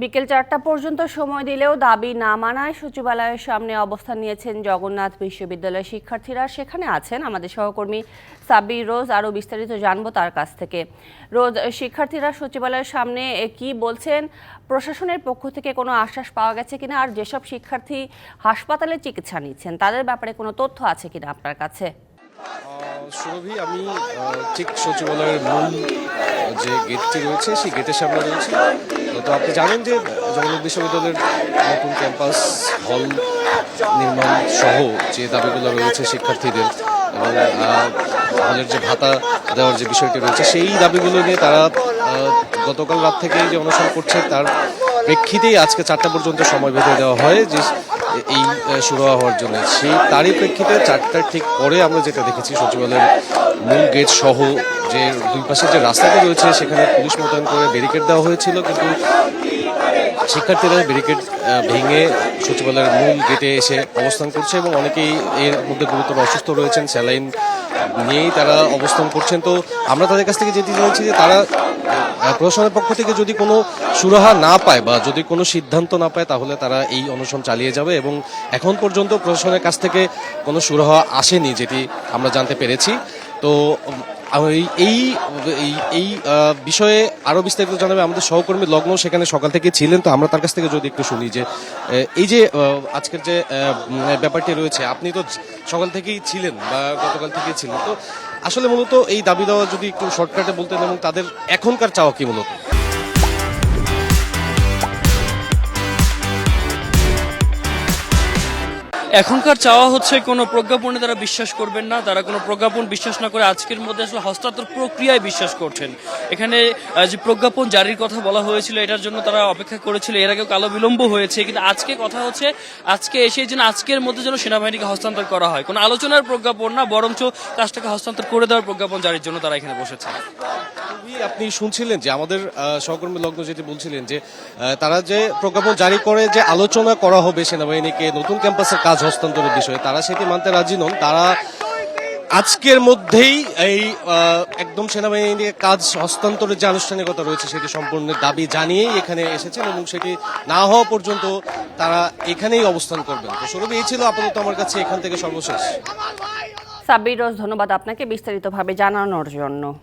বিকেল ৪টা পর্যন্ত সময় দিলেও দাবি না মানায় সচিবালয়ের সামনে অবস্থান নিয়েছেন জগন্নাথ বিশ্ববিদ্যালয়ের শিক্ষার্থীরা। সেখানে আছেন আমাদের সহকর্মী সাব্বির রোজ। আরও বিস্তারিত জানবো তার কাছ থেকে। রোজ, শিক্ষার্থীরা সচিবালয়ের সামনে কি বলছেন? প্রশাসনের পক্ষ থেকে কোনো আশ্বাস পাওয়া গেছে কিনা? আর যেসব শিক্ষার্থী হাসপাতালে চিকিৎসা নিচ্ছেন তাদের ব্যাপারে কোনো তথ্য আছে কিনা আপনার কাছে? সুরভি, আমি ঠিক সচিবালয়ের মূল যে গেটটি রয়েছে সেই গেটের সামনে রয়েছে। তো আপনি জানেন যে জগন্নাথ বিশ্ববিদ্যালয়ের নতুন ক্যাম্পাস হল নির্মাণ সহ যে দাবিগুলো রয়েছে শিক্ষার্থীদের এবং হলের যে ভাতা দেওয়ার যে বিষয়টি রয়েছে সেই দাবিগুলো নিয়ে তারা গতকাল রাত থেকে যে অনশন করছে তার প্রেক্ষিতেই আজকে ৪টা পর্যন্ত সময় বেঁধে দেওয়া হয় যে এই শুরু হওয়ার জন্য। সেই তারই প্রেক্ষিতে ৪টার ঠিক পরে আমরা যেটা দেখেছি সচিবালয়ের মূল গেট সহ যে দুই পাশে যে রাস্তাটা রয়েছে সেখানে পুলিশ মোতায়েন করে ব্যারিকেড দেওয়া হয়েছিল, কিন্তু শিক্ষার্থীরা ব্যারিকেড ভেঙে সচিবালয়ের মূল গেটে এসে অবস্থান করছে এবং অনেকেই এর মধ্যে গুরুতর অসুস্থ রয়েছেন, স্যালাইন নিয়েই তারা অবস্থান করছেন। তো আমরা তাদের কাছ থেকে যেটি জেনেছি যে তারা প্রশাসনের পক্ষ থেকে যদি কোনো সুরাহা না পায় বা যদি কোনো সিদ্ধান্ত না পায় তাহলে তারা এই অনশন চালিয়ে যাবে এবং এখন পর্যন্ত প্রশাসনের কাছ থেকে কোনো সুরাহা আসেনি যেটি আমরা জানতে পেরেছি। তো এই এই বিষয়ে আরো বিস্তারিত জানাবে আমাদের সহকর্মী লগ্ন, সেখানে সকাল থেকে ছিলেন। তো আমরা তার কাছ থেকে যদি একটু শুনি যে এই যে আজকের যে ব্যাপারটি রয়েছে, আপনি তো সকাল থেকেই ছিলেন বা গতকাল থেকেই ছিলেন, তো আসলে মূলত এই দাবি দেওয়া যদি একটু শর্টকাটে বলতেন এবং তাদের এখনকার চাওয়া কি মূলত? এখনকার চাওয়া হচ্ছে কোনো প্রজ্ঞাপনে তারা বিশ্বাস করবেন না। তারা কোনো প্রজ্ঞাপন বিশ্বাস না করে আজকের মধ্যে আসলে হস্তান্তর প্রক্রিয়ায় বিশ্বাস করছেন। এখানে যে প্রজ্ঞাপন জারির কথা বলা হয়েছিল এটার জন্য তারা অপেক্ষা করেছিল, এর আগেও কালো বিলম্ব হয়েছে, কিন্তু আজকে কথা হচ্ছে আজকে এসে যেন আজকের মধ্যে যেন সেনাবাহিনীকে হস্তান্তর করা হয়। কোনো আলোচনার প্রজ্ঞাপন না, বরঞ্চ কাজটাকে হস্তান্তর করে দেওয়ার প্রজ্ঞাপন জারির জন্য তারা এখানে বসেছে। আপনি শুনছিলেন যে আমাদের সহকর্মী লগ্ন যেটি বলছিলেন যে তারা যে প্রজ্ঞাপন জারি করে যে আলোচনা করা হবে সেনাবাহিনীকে নতুন ক্যাম্পাসের কাজ হস্তান্তরের বিষয়ে, তারা সেটি মানতে রাজি নন। তারা আজকের মধ্যেই এই একদম সেনাবাহিনীকে কাজ হস্তান্তরের যে আনুষ্ঠানিকতা রয়েছে সেটি সম্পূর্ণ দাবি জানিয়েই এখানে এসেছেন এবং সেটি না হওয়া পর্যন্ত তারা এখানেই অবস্থান করবেন। তো সৌরভ, এই ছিল আপাতত আমার কাছে এখান থেকে সর্বশেষ। সাব্বির রোজ, ধন্যবাদ আপনাকে বিস্তারিতভাবে জানানোর জন্য।